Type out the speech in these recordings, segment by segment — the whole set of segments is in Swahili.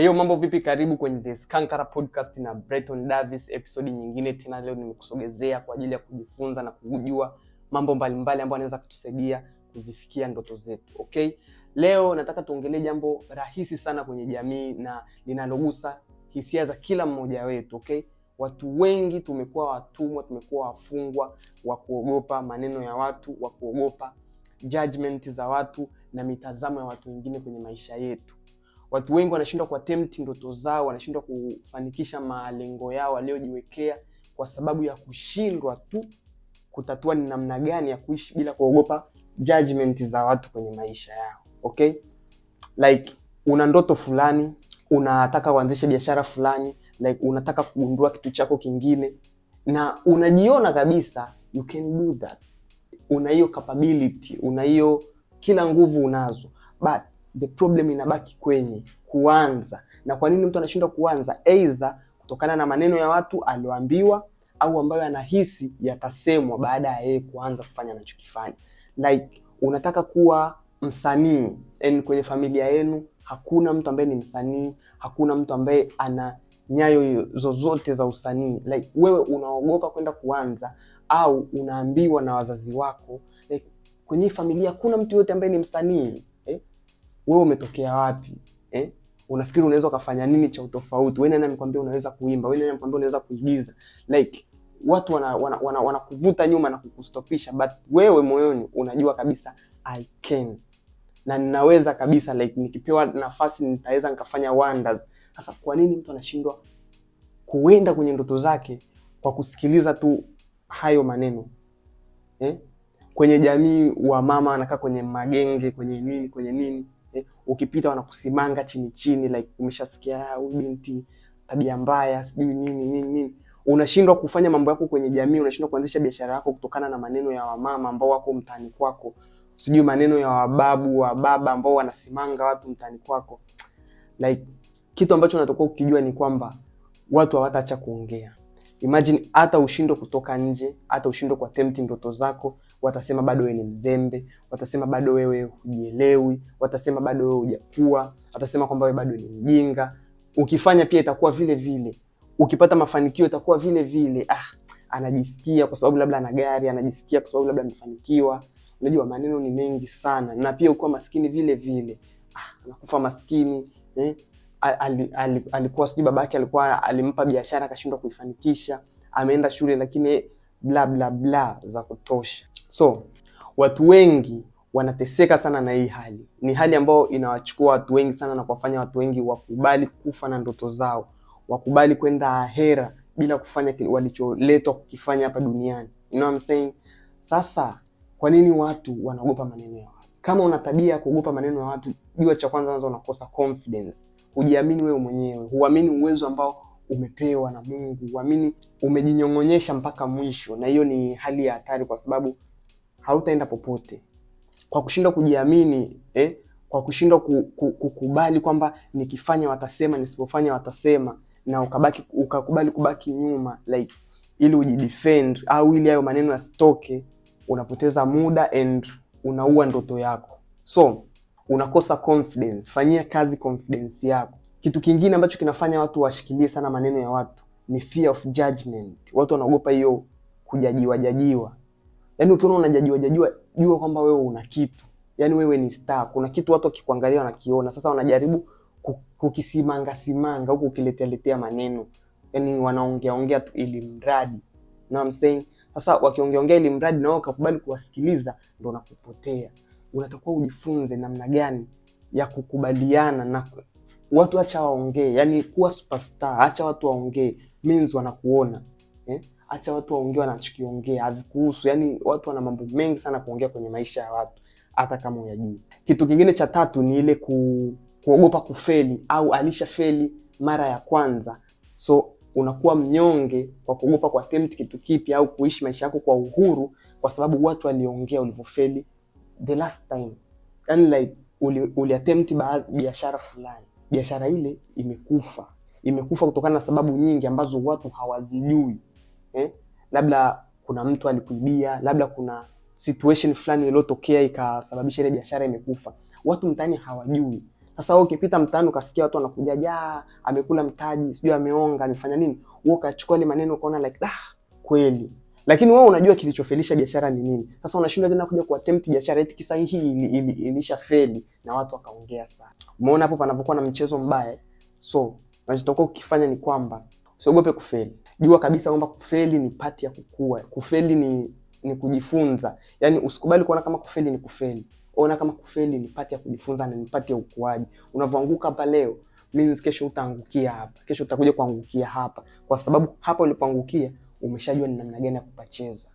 Eyo mambo vipi, karibu kwenye The Skankara Podcast na Brighton Davis, episode nyingine tena. Leo nimekusogezea kwa ajili ya kujifunza na kujua mambo mbalimbali ambayo yanaweza kutusaidia kuzifikia ndoto zetu. Okay? Leo nataka tuongelee jambo rahisi sana kwenye jamii na linalogusa hisia za kila mmoja wetu. Okay? Watu wengi tumekuwa watumwa, tumekuwa wafungwa wa kuogopa maneno ya watu, wa kuogopa judgment za watu na mitazamo ya watu wengine kwenye maisha yetu. Watu wengi wanashindwa kuattempt ndoto zao, wanashindwa kufanikisha malengo yao waliojiwekea kwa sababu ya kushindwa tu kutatua ni namna gani ya kuishi bila kuogopa judgment za watu kwenye maisha yao. Okay? Like una ndoto fulani, unataka kuanzisha biashara fulani, like unataka kugundua kitu chako kingine na unajiona kabisa you can do that. Una hiyo capability, una hiyo kila nguvu unazo. But the problem inabaki kwenye kuanza. Na kwa nini mtu anashindwa kuanza? Either kutokana na maneno ya watu alioambiwa au ambayo anahisi yatasemwa baada ya yeye kuanza kufanya anachokifanya. Like unataka kuwa msanii, and kwenye familia yenu hakuna mtu ambaye ni msanii, hakuna mtu ambaye ana nyayo zozote za usanii. Like wewe unaogopa kwenda kuanza, au unaambiwa na wazazi wako like kwenye familia kuna mtu yote ambaye ni msanii. Wewe umetokea wapi? Unafikiri unaweza kufanya nini cha utofauti? Wewe nani amekwambia unaweza kuimba? Wewe nani amekwambia unaweza kuigiza? Like watu wanakuvuta nyuma na kukustopisha, but wewe moyoni unajua kabisa I can. Na ninaweza kabisa, like nikipewa nafasi nitaweza nikafanya wonders. Sasa kwa nini mtu anashindwa kuenda kwenye ndoto zake kwa kusikiliza tu hayo maneno? Kwenye jamii wa mama wanakaa kwenye magenge, kwenye nini, ukipita wanakusimanga chini like umeshasikia huyu binti tabia mbaya, sijui nini. Unashindwa kufanya mambo yako kwenye jamii, unashindwa kuanzisha biashara yako kutokana na maneno ya wamama ambao wako mtaani kwako, sijui maneno ya wababu wa baba ambao wanasimanga watu mtaani kwako. Like kitu ambacho unatakiwa ukijua ni kwamba watu hawataacha kuongea. Imagine hata ushindwe kutoka nje, hata ushindwe kuattempt ndoto zako, watasema bado wewe ni mzembe, watasema bado wewe hujielewi, watasema bado wewe hujakua, watasema kwamba wewe bado ni mjinga. Ukifanya pia itakuwa vile vile. Ukipata mafanikio itakuwa vile vile. Anajisikia kwa sababu labda ana gari, anajisikia kwa sababu labda amefanikiwa. Unajua maneno ni mengi sana. Na pia ukiwa maskini vile vile. Anakufa maskini, alikuwa sijui babake alikuwa alimpa biashara akashindwa kuifanikisha, ameenda shule lakini bla bla bla za kutosha. So watu wengi wanateseka sana na hii hali. Ni hali ambayo inawachukua watu wengi sana na kuwafanya watu wengi wakubali kufa na ndoto zao, wakubali kwenda ahera bila kufanya kile walicholetwa kukifanya hapa duniani. You know what I'm saying? Sasa kwa nini watu wanaogopa maneno ya watu? Kama una tabia ya kuogopa maneno ya watu, jua cha kwanza unakosa confidence. Hujiamini wewe mwenyewe, huamini uwezo ambao umepewa na Mungu, huamini, umejinyong'onyesha mpaka mwisho, na hiyo ni hali ya hatari kwa sababu hautaenda popote. Kwa kushindwa kujiamini, kwa kushindwa kukubali kwamba nikifanya watasema, nisipofanya watasema, na ukakubali kubaki nyuma like ili ujidefend au ili hayo maneno yasitoke, unapoteza muda and unaua ndoto yako. So unakosa confidence. Fanyia kazi confidence yako. Kitu kingine ambacho kinafanya watu washikilie sana maneno ya watu ni fear of judgment. Watu wanaogopa hiyo kujajiwa. Yaani ukiona unajajiwa, jua kwamba wewe una kitu. Yaani wewe ni star. Kuna kitu watu wakikuangalia wanakiona. Sasa wanajaribu kukisimanga huku ukiletea maneno. Yaani wanaongea tu ili mradi. You know what I'm saying? Sasa wakiongea ili mradi na wao ukakubali kuwasikiliza, ndio unakupotea. Unatakiwa ujifunze namna gani ya kukubaliana na watu. Acha waongee, yani kuwa superstar. Acha watu waongee, means wanakuona. Acha watu waongee wanachokiongea, havikuhusu. Yani watu wana mambo mengi sana kuongea kwenye maisha ya watu, hata kama hujui. Kitu kingine cha tatu ni ile kuogopa kufeli au alishafeli mara ya kwanza. So unakuwa mnyonge kwa kuogopa kuattempt kitu kipya au kuishi maisha yako kwa uhuru kwa sababu watu waliongea ulivyofeli the last time. Yani like uliattempt biashara fulani, biashara ile imekufa kutokana na sababu nyingi ambazo watu hawazijui. Labda kuna mtu alikuibia, labda kuna situation fulani iliyotokea ikasababisha ile biashara imekufa. Watu mtaani hawajui. Sasa wewe ukipita mtaani ukasikia watu wanakuja amekula mtaji, sijui ameonga, amefanya nini, wewe ukachukua ile maneno ukaona like kweli. Lakini wewe unajua kilichofelisha biashara ni nini. Sasa unashindwa tena kuja kuattempt biashara eti kisa hii ilishafeli na watu wakaongea sana. Umeona hapo panapokuwa na mchezo mbaya. So, unachotakiwa ukifanya ni kwamba usiogope kufeli. Jua kabisa kwamba kufeli ni part ya kukua. Kufeli ni kujifunza. Yaani usikubali kuona kama kufeli ni kufeli. Ona kama kufeli ni part ya kujifunza na ni part ya ukuaji. Unavyoanguka hapa leo, means kesho utaangukia hapa. Kesho utakuja kuangukia hapa. Kwa sababu hapa ulipoangukia umeshajua ni namna gani ya kupacheza.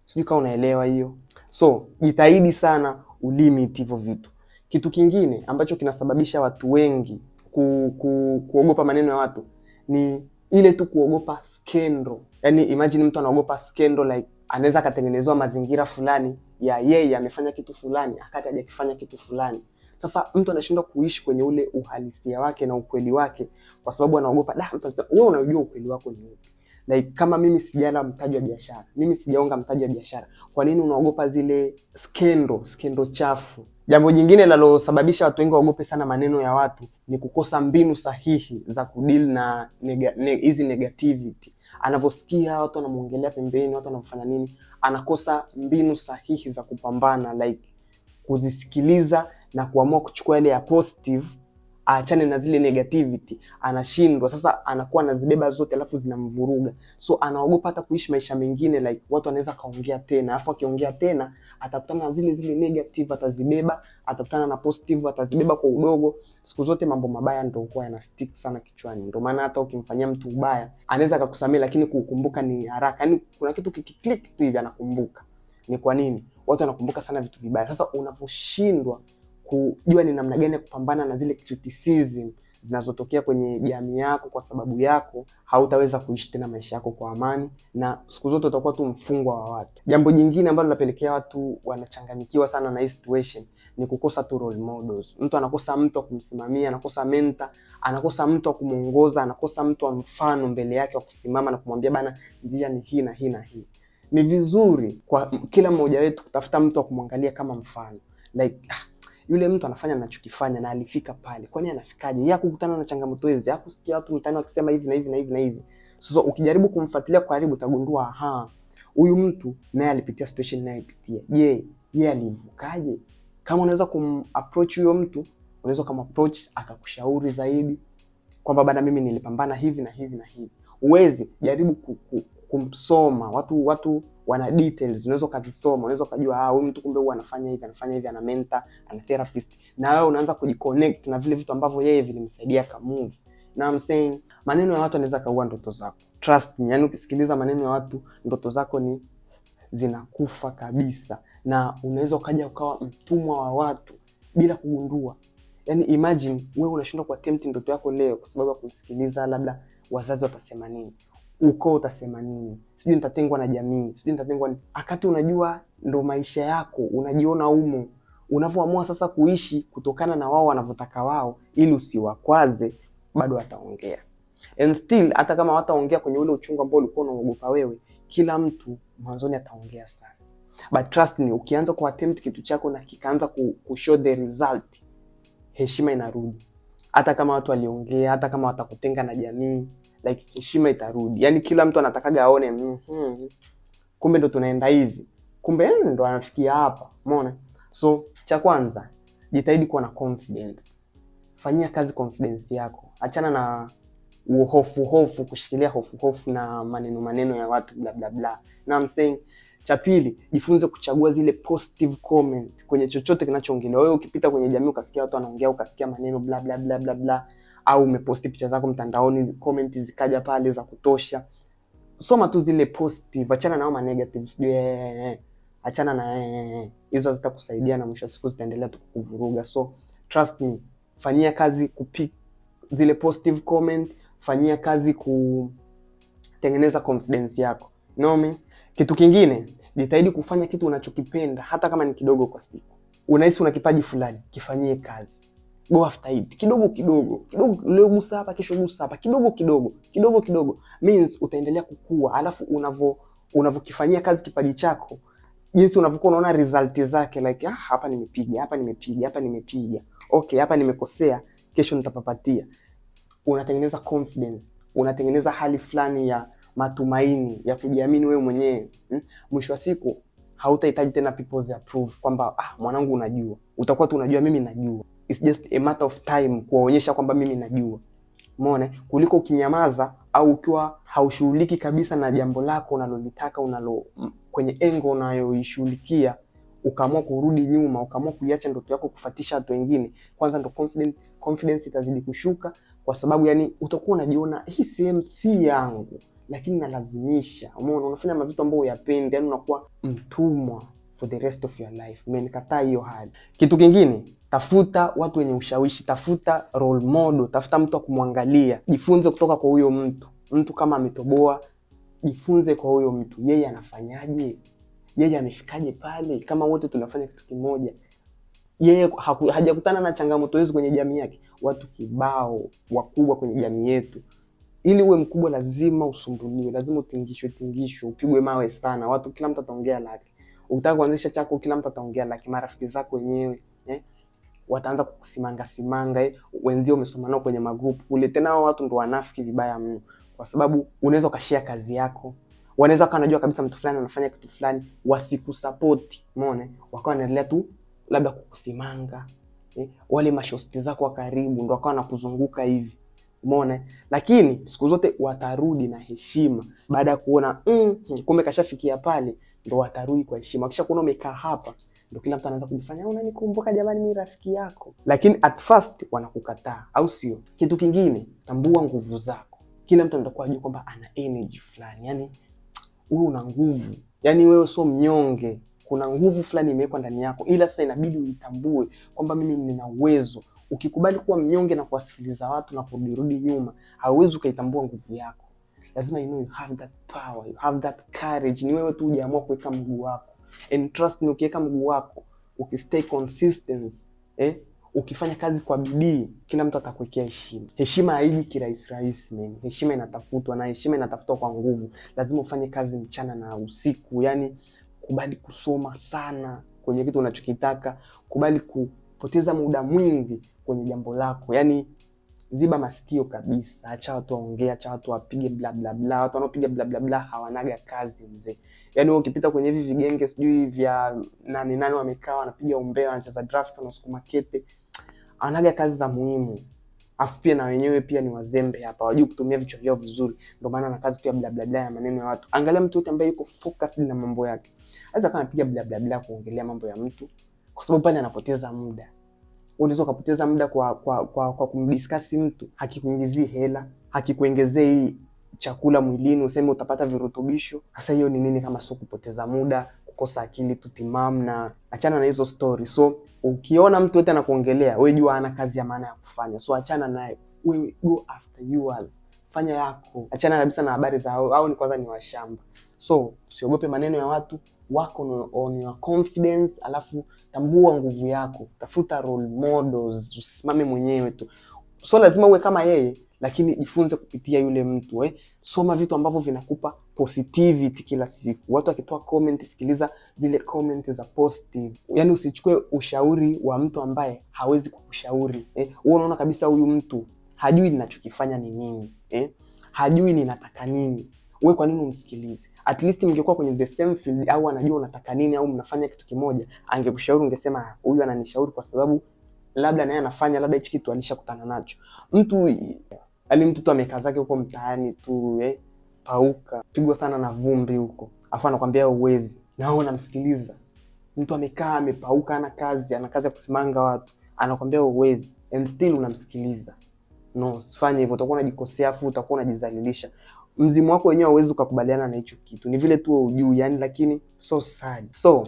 Sijui kama unaelewa hiyo. So, jitahidi sana ulimit hivyo vitu. Kitu kingine ambacho kinasababisha watu wengi kuogopa maneno ya watu ni ile tu kuogopa scandal. Yaani imagine mtu anaogopa scandal, like anaweza akatengenezwa mazingira fulani ya yeye amefanya kitu fulani akati hajakifanya kitu fulani. Sasa mtu anashindwa kuishi kwenye ule uhalisia wake na ukweli wake kwa sababu anaogopa mtu anasema wewe unajua ukweli wako ni upi? Like kama mimi sijala mtaji wa biashara, mimi sijaonga mtaji wa biashara, kwa nini unaogopa zile scandal chafu? Jambo jingine linalosababisha watu wengi waogope sana maneno ya watu ni kukosa mbinu sahihi za kudeal na hizi negativity. Anavyosikia watu wanamuongelea pembeni, watu wanafanya nini, anakosa mbinu sahihi za kupambana, like kuzisikiliza na kuamua kuchukua ile ya positive, aachane na zile negativity. Anashindwa, sasa anakuwa anazibeba zote alafu zinamvuruga. So anaogopa hata kuishi maisha mengine, like watu wanaweza kaongea tena, alafu akiongea tena atakutana na zile negative atazibeba, atakutana na positive atazibeba kwa udogo. Siku zote mambo mabaya ndio huwa yana stick sana kichwani. Ndio maana hata ukimfanyia mtu ubaya anaweza akakusamea, lakini kukumbuka ni haraka. Yaani kuna kitu kikiclick tu hivi anakumbuka. Ni kwa nini? Watu wanakumbuka sana vitu vibaya. Sasa unaposhindwa kujua ni namna gani ya kupambana na zile criticism zinazotokea kwenye jamii yako kwa sababu yako, hautaweza kuishi tena maisha yako kwa amani na siku zote utakuwa tu mfungwa wa watu. Jambo jingine ambalo linapelekea watu wanachanganyikiwa sana na hii situation ni kukosa tu role models. Mtu anakosa mtu wa kumsimamia, anakosa mentor, anakosa mtu wa kumuongoza, anakosa mtu wa mfano mbele yake wa kusimama na kumwambia bana njia ni hii na hii na hii. Ni vizuri kwa kila mmoja wetu kutafuta mtu wa kumwangalia kama mfano. Like yule mtu anafanya anachokifanya na alifika pale. Kwani anafikaje? Yeye kukutana na changamoto hizi, hakusikia watu mtaani wakisema hivi na hivi na hivi na hivi. Sasa ukijaribu kumfuatilia kwa karibu utagundua huyu mtu naye alipitia situation nayopitia. Je, yeye alivukaje? Kama unaweza approach huyo mtu, unaweza approach akakushauri zaidi kwamba bana mimi nilipambana hivi na hivi na hivi. Uwezi jaribu kumsoma. Watu wana details, unaweza kuzisoma, unaweza kujua huyu mtu kumbe huwa anafanya hivi, ana mentor, ana therapist, na wewe unaanza kujiconnect na vile vitu ambavyo yeye vilimsaidia ka move. Na I'm saying maneno ya watu yanaweza kaua ndoto zako. Trust me, yani ukisikiliza maneno ya watu ndoto zako ni zinakufa kabisa, na unaweza ukawa mtumwa wa watu bila kugundua. Yani imagine wewe unashindwa kuattempt ndoto yako leo kwa sababu ya kusikiliza labda wazazi watasema nini, ukoo utasema nini, sijui nitatengwa na jamii, sijui nitatengwa akati unajua ndo maisha yako, unajiona umo. Unavyoamua sasa kuishi kutokana na wao wanavyotaka wao ili usiwakwaze, bado wataongea. And still hata kama wataongea kwenye ule uchungu ambao ulikuwa unaogopa wewe, kila mtu mwanzoni ataongea sana. But trust me, ukianza kuattempt kitu chako na kikaanza kushow the result, heshima inarudi. Hata kama watu waliongea, hata kama watakutenga na jamii, like heshima itarudi. Yani kila mtu anatakaga aone kumbe ndo tunaenda hivi, kumbe ndo anafikia hapa. Umeona? So cha kwanza, jitahidi kuwa na confidence. Fanyia kazi confidence yako. Achana na hofu, kushikilia hofu na maneno ya watu bla bla bla. Na I'm saying cha pili, jifunze kuchagua zile positive comment kwenye chochote kinachoongelewa. Wewe ukipita kwenye jamii ukasikia watu wanaongea, ukasikia maneno bla bla bla bla bla, au umeposti picha zako mtandaoni, comment zikaja pale za kutosha, soma tu zile positive, achana na negative. Sijui achana na hizo, zitakusaidia na mwisho wa siku zitaendelea tu kukuvuruga. So trust me, fanyia kazi kupick zile positive comment, fanyia kazi kutengeneza confidence yako. Kitu kingine, jitahidi kufanya kitu unachokipenda hata kama ni kidogo kwa siku. Unahisi una kipaji fulani, kifanyie kazi. Go after it. Kidogo. Leo gusa hapa, kesho gusa hapa. Kidogo. Means utaendelea kukua. Alafu unavokifanyia kazi kipaji chako, jinsi unavyokuwa unaona result zake, like hapa nimepiga. okay, hapa nimekosea, kesho nitapapatia. Unatengeneza confidence, unatengeneza hali fulani ya matumaini, ya kujiamini wewe mwenyewe. Mwisho wa siku hautahitaji tena people's approve kwamba mwanangu unajua. Utakuwa tu unajua mimi najua. It's just a matter of time kuonyesha kwamba mimi najua. Umeona? Kuliko ukinyamaza au ukiwa haushughuliki kabisa na jambo lako unalolitaka, kwenye engo unayoishughulikia, ukaamua kurudi nyuma, ukaamua kuiacha ndoto yako kufuatisha watu wengine, kwanza ndo confidence itazidi kushuka, kwa sababu yani utakuwa unajiona hii sehemu si yangu lakini nalazimisha. Umeona, unafanya vitu ambavyo uyapendi, yani unakuwa mtumwa for the rest of your life. Umenikataa hiyo hali. Kitu kingine, tafuta watu wenye ushawishi, tafuta role model, tafuta mtu wa kumwangalia, jifunze kutoka kwa huyo mtu. Mtu kama ametoboa, jifunze kwa huyo mtu, yeye anafanyaje, yeye amefikaje pale. Kama wote tunafanya kitu kimoja, yeye hajakutana na changamoto hizo kwenye jamii yake. Watu kibao wakubwa kwenye jamii yetu. Ili uwe mkubwa lazima usumbuliwe, lazima utingishwe, upigwe mawe sana. Watu kila mtu ataongea lake. Ukitaka kuanzisha chako kila mtu ataongea lake. Marafiki zako wenyewe wataanza kukusimanga, wenzio umesoma nao kwenye magroup kule. Tena hao watu ndo wanafiki vibaya mno, kwa sababu unaweza ukashare kazi yako. Wanaweza kanajua kabisa mtu fulani anafanya kitu fulani, wasikusupport. Umeona? Wakawa wanaendelea tu labda kukusimanga. Wale mashosti zako wa karibu ndo wakawa wanakuzunguka hivi. Umeona? Lakini siku zote watarudi na heshima. Baada ya kuona kumbe kashafikia pale, ndo watarudi kwa heshima. Kisha kuona umekaa hapa, ndo kila mtu anaanza kujifanya unanikumbuka jamani, mimi rafiki yako. Lakini at first wanakukataa, au sio? Kitu kingine, tambua nguvu zako. Kila mtu anataka kujua kwamba ana energy fulani. Yani wewe una nguvu. Yani wewe sio mnyonge. Kuna nguvu fulani imewekwa ndani yako. Ila sasa inabidi uitambue kwamba mimi nina uwezo. Ukikubali kuwa mnyonge na kuwasikiliza watu na kurudi nyuma, hauwezi ukaitambua nguvu yako. Lazima you have that power, you have that courage. Ni wewe tu ujiamua kuweka mguu wako. And trust me, ukiweka mguu wako, ukistay consistent, ukifanya kazi kwa bidii, kila mtu atakuwekea heshima. Heshima haiji kirahisi man. Heshima inatafutwa, na heshima inatafutwa kwa nguvu. Lazima ufanye kazi mchana na usiku. Yani kubali kusoma sana kwenye kitu unachokitaka, kubali kupoteza muda mwingi kwenye jambo lako. Yani ziba masikio kabisa, acha watu waongee, acha watu wapige bla bla bla. Watu wanaopiga bla bla bla hawanaga kazi mzee. Yani wewe ukipita kwenye hivi vigenge sijui vya nani wamekaa wanapiga umbea, wanacheza draft, wanasukuma kete, hawanaga kazi za muhimu. Afu pia na wenyewe pia ni wazembe hapa, wajui kutumia vichwa vyao vizuri. Ndio maana na kazi tu ya bla bla bla ya maneno ya watu. Angalia mtu yote ambaye yuko focused na mambo yake. Anaweza kama anapiga bla bla bla kuongelea mambo ya mtu, kwa sababu pale anapoteza muda. Unaweza kupoteza muda kwa kumdiscuss mtu, hakikuingizii hela, hakikuongezei chakula mwilini useme utapata virutubisho. Sasa hiyo ni nini kama sio kupoteza muda, kukosa akili tu timamu? Na achana na hizo story. So ukiona mtu yote anakuongelea, wewe jua ana kazi ya maana ya kufanya. So achana naye. Wewe go after yours. Fanya yako. Achana kabisa na habari za au ni kwanza ni washamba. So usiogope maneno ya watu, wako on your confidence, alafu tambua nguvu yako. Tafuta role models, usisimame mwenyewe tu. So lazima uwe kama yeye, lakini jifunze kupitia yule mtu. Soma vitu ambavyo vinakupa positivity kila siku. Watu wakitoa comment, sikiliza zile comment za positive. Yani usichukue ushauri wa mtu ambaye hawezi kukushauri. Wewe unaona kabisa huyu mtu hajui ninachokifanya ni nini. Hajui ninataka nini. Wewe kwa nini umsikilize? At least mngekuwa kwenye the same field, au anajua unataka nini, au mnafanya kitu kimoja, angekushauri, ungesema huyu ananishauri kwa sababu labda naye anafanya, labda hichi kitu alishakutana nacho. Mtu tu amekaa zake huko mtaani tu, pauka, pigwa sana na vumbi huko. Afa anakuambia uwezi. Na wewe unamsikiliza. Mtu amekaa amepauka, ana kazi ya kusimanga watu, anakuambia uwezi, and still unamsikiliza. No, usifanye hivyo, utakuwa unajikosea, afu utakuwa unajidhalilisha. Mzimu wako wenyewe hauwezi kukubaliana na hicho kitu. Ni vile tu hujui yani, lakini so sad. So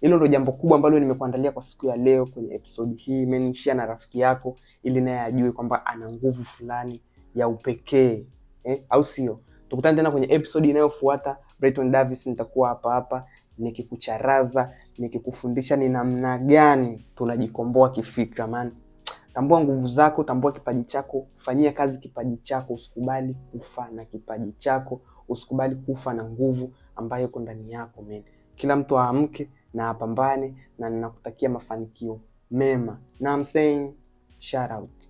hilo ndio jambo kubwa ambalo nimekuandalia kwa siku ya leo kwenye episode hii. Menishia na rafiki yako ili naye ajue kwamba ana nguvu fulani ya upekee, au sio? Tukutane tena kwenye episode inayofuata. Brayton Davis nitakuwa hapa nikikucharaza, nikikufundisha ni namna gani tunajikomboa kifikra man. Tambua nguvu zako, tambua kipaji chako, fanyia kazi kipaji chako, usikubali kufa na kipaji chako, usikubali kufa na nguvu ambayo iko ndani yako man. Kila mtu aamke na apambane, na ninakutakia mafanikio mema. Now I'm saying shout out.